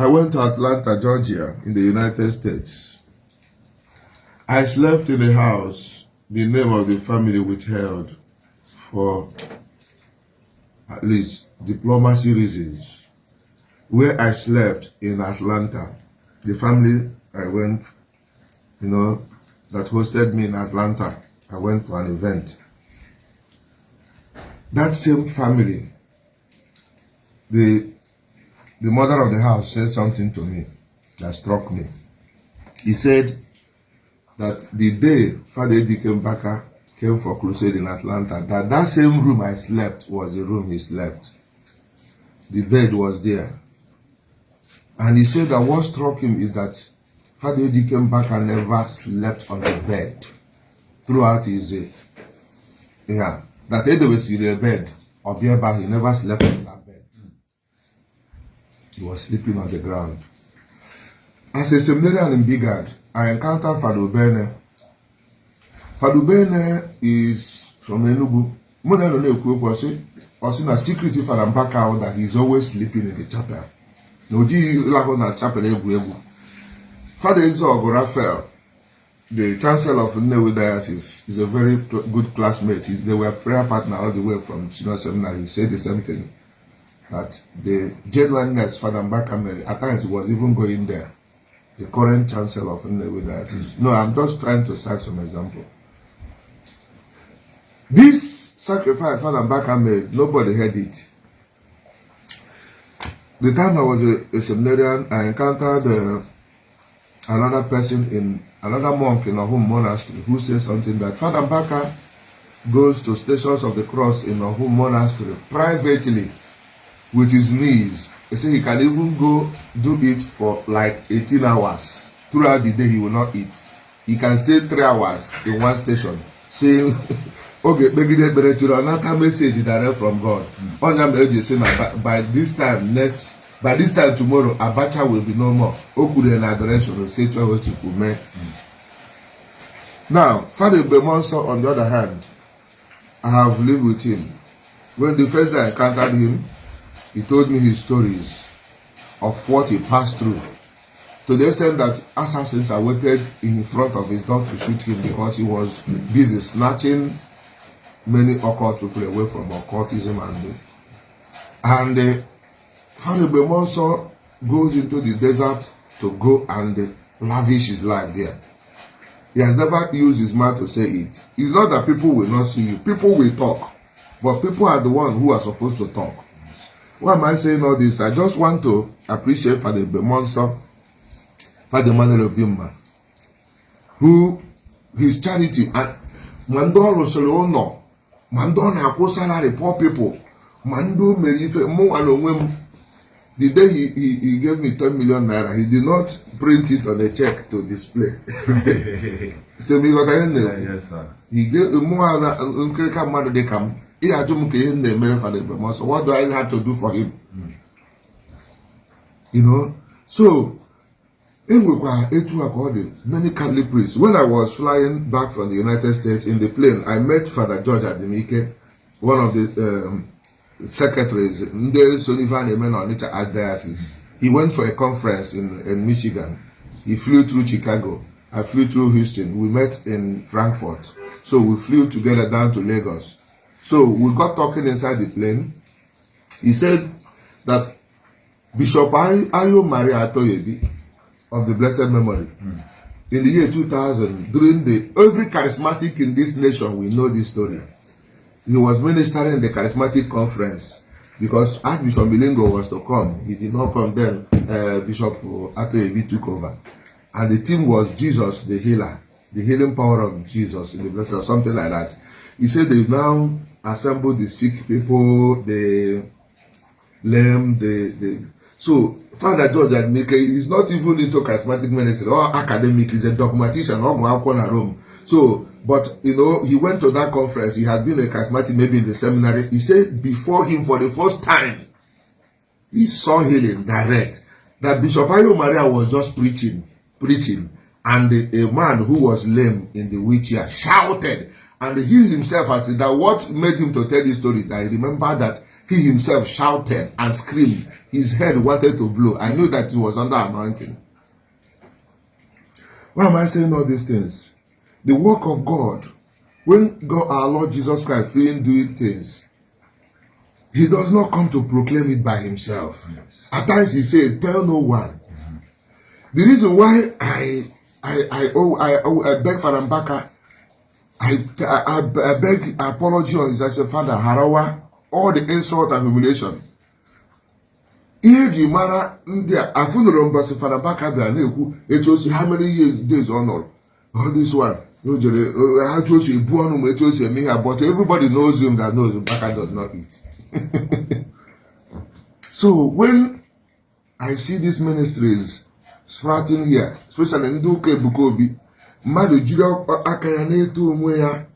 went to Atlanta, Georgia, in the United States. I slept in a house, the name of the family withheld for at least diplomacy reasons. Where I slept in Atlanta, the family I went, that hosted me in Atlanta, I went for an event. That same family, the mother of the house said something to me that struck me. He said that the day Father Ebuka came for crusade in Atlanta, that same room I slept was the room he slept. The bed was there. And he said that what struck him is that Father Ebuka never slept on the bed throughout his that Edo was in a bed or he never slept on that bed. He was sleeping on the ground. As a seminarian in Bigad, I encountered Fadu Bene. Fadu Bene is from Enugu. More than a secret for Mbaka that he's always sleeping in the chapel. No, chapel. Father Izo Raphael, the chancellor of Nwebe Diocese, is a very good classmate. They were prayer partner all the way from senior seminary. He said the same thing. That the genuineness Father Mbaka, at times he was even going there. The current chancellor of Nwebe Diocese. No, I'm just trying to cite some example. This sacrifice Father Mbaka made, nobody heard it. The time I was a seminarian, I encountered another person another monk in a home monastery who said something that Father Mbaka goes to Stations of the Cross in a home monastery privately with his knees. He said he can even go do it for like 18 hours. Throughout the day he will not eat. He can stay 3 hours in one station saying, okay, another message direct from God. By this time tomorrow, Abacha will be no more. Okude and adoration will say to us, now, Father Bemonso, on the other hand, I have lived with him. When the first day I encountered him, he told me his stories of what he passed through. To the extent that assassins are waited in front of his door to shoot him because he was busy snatching many occult people away from occultism and Father Bemonso goes into the desert to go and lavish his life there. He has never used his mouth to say it. It's not that people will not see you. People will talk. But people are the ones who are supposed to talk. Why am I saying all this? I just want to appreciate Father Bemonso, Father Manuel Obimma, who his charity and Mandoro Solono, Mandona Akosala, poor people, Mando Merife, Mo and the day he gave me 10 million naira, he did not print it on a check to display. So yes, sir. He gave more than they come. He had to make a so what do I have to do for him? So many Catholic priests. When I was flying back from the United States in the plane, I met Father George Ademike, one of the secretaries in the Sonivan Amen on Nature Archdiocese. He went for a conference in Michigan. He flew through Chicago. I flew through Houston. We met in Frankfurt. So we flew together down to Lagos. So we got talking inside the plane. He said that Bishop Ayo Maria Atoyebi of the blessed memory, in the year 2000, during every charismatic in this nation, we know this story. He was ministering the charismatic conference because Archbishop Bilingo was to come. He did not come then. Bishop Atoyebi took over. And the theme was Jesus the healer, the healing power of Jesus in the blessed, or something like that. He said they now assemble the sick people, the lame, so Father George Ademike is not even into charismatic ministry or academic, he's a dogmatician or Rome. So, but he went to that conference, he had been a charismatic maybe in the seminary. He said before him for the first time, he saw healing direct. That Bishop Ayo Maria was just preaching, and a man who was lame in the wheelchair shouted, and he himself has said that what made him to tell this story, I remember that He himself shouted and screamed. His head wanted to blow. I knew that he was under anointing. Why am I saying all these things? The work of God, when God, our Lord Jesus Christ, feeling doing things, he does not come to proclaim it by himself. Yes. At times he said, tell no one. The reason why I beg Father Mbaka, I beg apology on his, I said, Father, Harawa, all the insult and humiliation. Ihe mara ndị a afunuro mbasi Father Mbaka bịa na-ekwu etu osi how many days honor all this one no jere ha tu osi ebu ọnụ ma etu osi eme ihe, but everybody knows him that knows Mbaka does not eat. So when I see these ministries sprouting here, especially ndị ụka Ebuka Obi, mmadụ jiri aka ya na-eto onwe ya,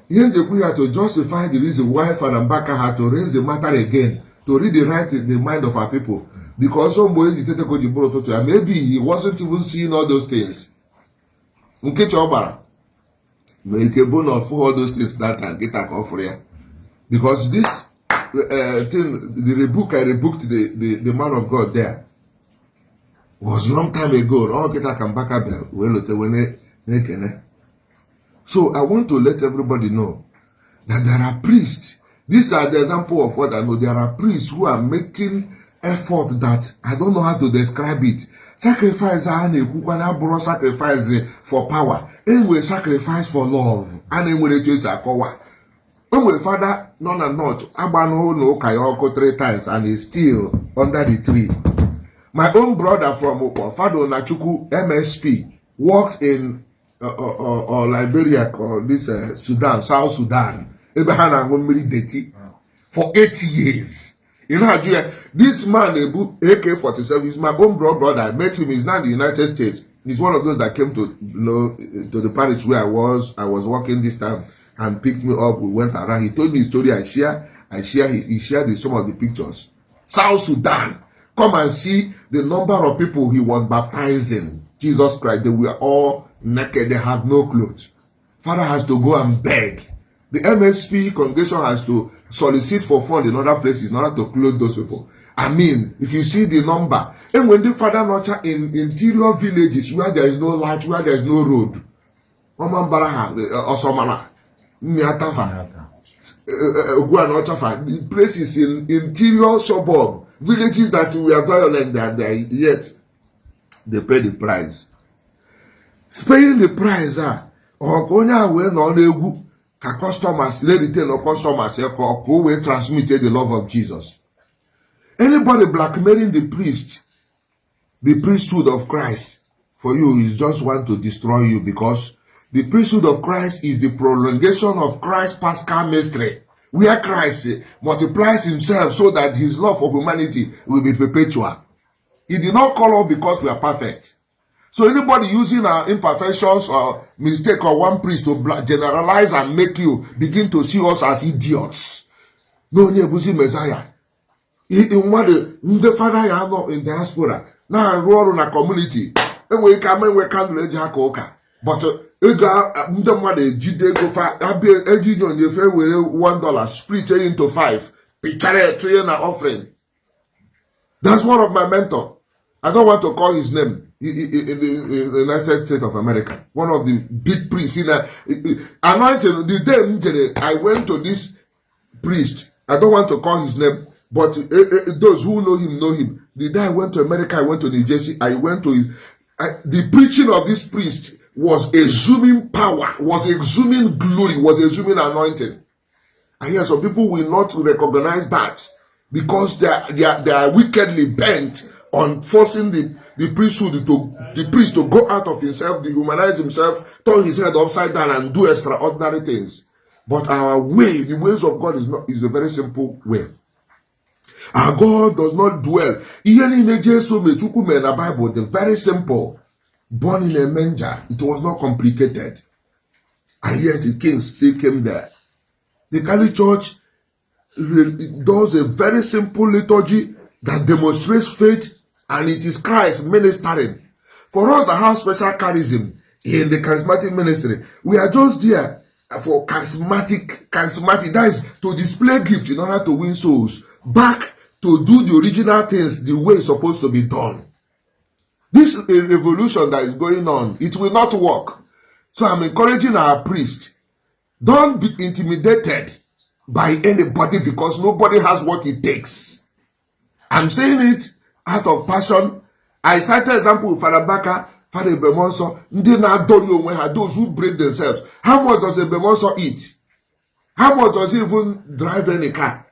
ihe njekwu ya to justify the reason why Father Mbaka had to raise the matter again, to redirect the mind of our people, because somebody maybe he wasn't even seeing all those things. Because this thing, the rebuke I rebuked the man of God there was a long time ago. So I want to let everybody know that there are priests. These are the example of what I know. There are priests who are making effort that I don't know how to describe it. Sacrifice sacrifice for power. Anyway, sacrifice for love. And anyway, my father, none and not, Abano no Kayoko 3 times and he's still under the tree. My own brother from Fado Nachuku, MSP, worked in Liberia, or this Sudan, South Sudan. For 80 years. You know how this man, AK-47, is my own brother. I met him. He's now in the United States. He's one of those that came to the parish where I was working this time and picked me up. We went around. He told me his story. He shared some of the pictures. South Sudan. Come and see the number of people he was baptizing. Jesus Christ. They were all naked. They have no clothes. Father has to go and beg. The MSP congregation has to solicit for fund in other places in order to clothe those people. I mean, if you see the number, and when the father nurture in interior villages where there is no light, where there is no road, the places in interior suburb, villages that we are violent, that yet they pay the price. Paying the price, or going away no customers, they retain or customers who will transmit the love of Jesus. Anybody blackmailing the priesthood of Christ for you is just want to destroy you, because the priesthood of Christ is the prolongation of Christ's Paschal mystery, where Christ multiplies himself so that his love for humanity will be perpetual. He did not call us because we are perfect. So anybody using our imperfections or mistake or one priest to generalize and make you begin to see us as idiots. No, Messiah. In what the father ya know in diaspora. Now roar on a community. And we come and we can't let Jacoka. But the mother Jide go for Ejion you fair with $1, split it into 5. Picture 3 and offering. That's one of my mentor. I don't want to call his name. In the United States of America, one of the big priests in anointed. The day I went to this priest, I don't want to call his name, but those who know him. The day I went to America, I went to New Jersey, I went to the preaching of this priest was exhuming power, was exhuming glory, was exhuming anointing. And here some people will not recognize that because they are wickedly bent on forcing the priesthood the priest to go out of himself, dehumanize himself, turn his head upside down and do extraordinary things. But our way, the ways of God is a very simple way. Our God does not dwell. Even in the Bible, the very simple, born in a manger, it was not complicated. And yet the king still came there. The Catholic Church does a very simple liturgy that demonstrates faith, and it is Christ ministering. For us that have special charism in the charismatic ministry, we are just there for charismatic, that is to display gift in order to win souls, back to do the original things the way it's supposed to be done. This revolution that is going on, it will not work. So I'm encouraging our priests, don't be intimidated by anybody because nobody has what it takes. I'm saying it out of passion. I cited example with Father Baka, Father Bemonso, those who break themselves. How much does a Bemonso eat? How much does he even drive any car?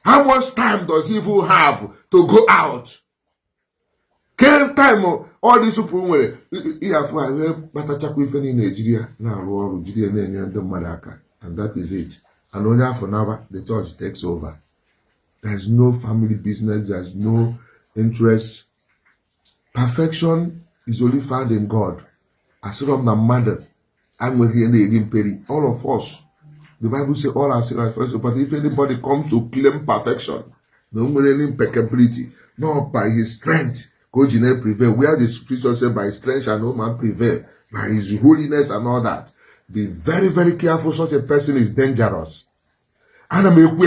How much time does he even have to go out? Can time all these people were in Nigeria now, and that is it. And only half an hour the church takes over. There's no family business, there's no interest. Perfection is only found in God. As from the mother, I'm here in Perry. All of us, the Bible says all are sinners first. But if anybody comes to claim perfection, no more impeccability, not by his strength, God will prevail. Where the scripture says, by his strength shall no man prevail, by his holiness and all that. Be very, very careful. Such a person is dangerous. And I'm a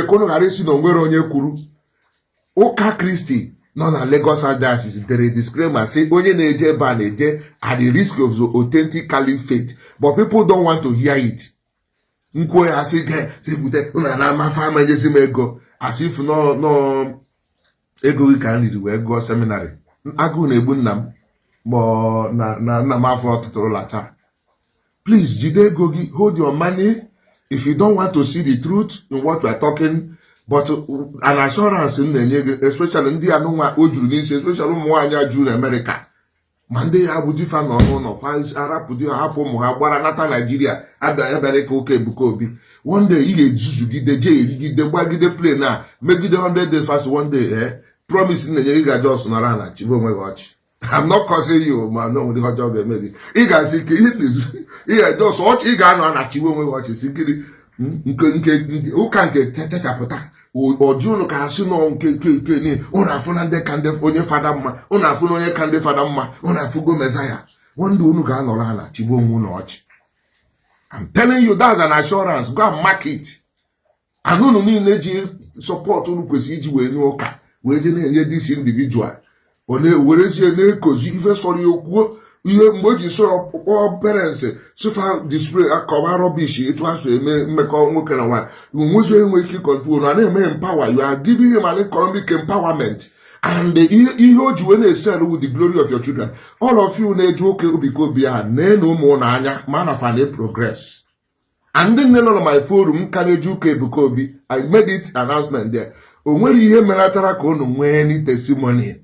Christy, no na Lagos Diocese, there is a disclaimer say onye na-eje ba na-eje at the risk of the authentic caliphate, but people don't want to hear it. Nkwo ya say gute una na ma fa ma jesi ego as if no ego we can read we go seminary. Agu na egbu nnam mo na ma afọ ọtụtụrụ lacha. Please jide ego gi, hold your money if you don't want to see the truth in what we are talking. But an assurance in the especially in the Anuma Ojulins, especially Moanya June America. Monday, I would defend on of Arab, Hapo, Muhabara, Nata, Nigeria, America, Ebuka Obi. One day, he did the jail, he did the waggy the play now, make it 100 days fast one day, promising the Yiga Joss Narana, Chibo my watch. I'm not causing you, man, no, the hot job they made. He got sick, he had just watch Igan on a Chibo my watch, who can't get Tata. O Juno Casino, Kene, una funande cande for your father, una funoye cande father, una fugo messiah. One do no gan or Anna, Chibon watch. I'm telling you, that's an assurance. Go and mark it. I don't need support to look with when you walk. Waiting this individual. Where is your name? Because you even sorry you emoji so all parents so far display a cover rubbish it was make all work and one you control and empower. You are giving him an economic empowerment and he hold you when they sell with the glory of your children. All of you need to be no more man of an progress. And then none of my forum can Ebuka Obi. I made it announcement there. When you hear Melatara Kono when testimony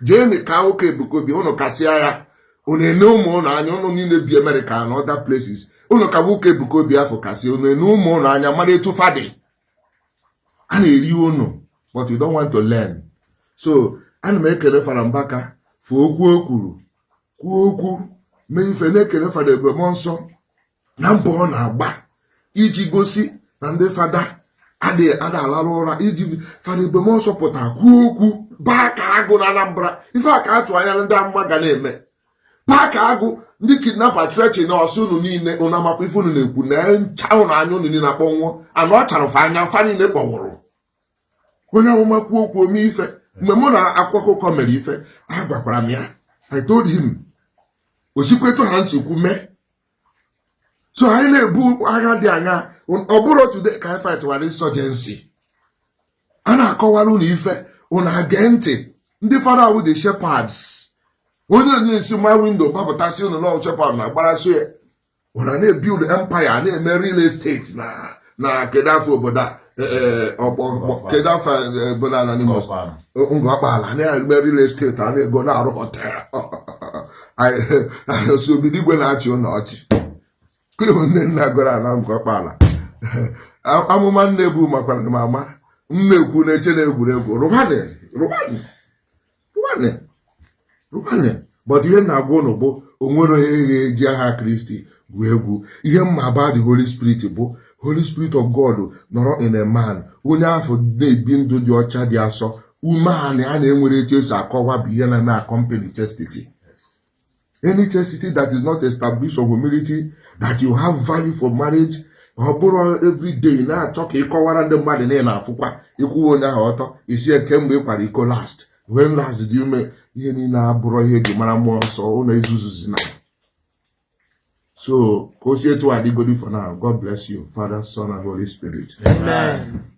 Jenny Kaoke Ebuka Obi ono Kasiaya. One no more na anya no need be America and other places. Uno ka woke Ebuka Obi advocacy. One no more na anya made too fade. And you know, but you don't want to learn. So, and make a reference back for okwu okuru. Me ife na kele fa de Bemonso. Na mbo na agba. Iji gosi na ndị fada ade alalora iji fa de Bemonso pụta okwu ba ka agụ na Anambra. Ife aka atu anya ndị amma ga na-eme. Paka agụ ndị kidnapper trechi na ọsụnụ niile ụna makwa ife unu na-ekwu na nchaụ na anya unu niile akpọnwụọ anụ ọ chara fa anya fa niile kpọnwụrụ onye amụmakwu okwu ome ife mgbe mụ na akwụkwọ mere ife agwakwara m ya. I told him osikwetu ha nsikwu mee so anyị na-ebu agha dị anya ọ bụrụ today ka anyị fight wara insurgency a na-akọwara unu ife unu age ntị ndị fada awụ the shepherds. Onye na-esi my window gbapụtasị unu na shepherd na gbaraso ya ụna na-ebuild empire na-eme real estate na kedafọ obodo kedafọ obodo anonymous ngwa akpala na-eme real estate a na-ego na-arụ hotel so obido igwe na-achị ụlọ ọchị nne nna gora na ngwa akpala amụma nne bụ makwara mama mmekwu na-eche na egwuregwu rụbane but ihe na-agwa ụnụ bụ onwere onye ji aha Kristi gwuo egwu. Ihe mma about the Holy Spirit bụ Holy Spirit of God nọrọ in a man onye afọ na-ebi ndụ dị ọcha dị asọ umeanị a na-enwere etu esi akọwa bụ ihe na accompany chastity. Any chastity that is not established of humility, that you have value for marriage, ọ bụrụ everyday na-achọ ka ịkọwara ndị mmadụ niile na-afụkwa ịkwụwa onye ahụ ọtọ isi kemgbe ị kwara iko last when last dị ume ihe niile abụrụ ihe eji mara mmụọ nsọ ụlọ izuzuzi na so ka o si etu adịgodi for now. God bless you, Father, Son, and Holy Spirit. Amen.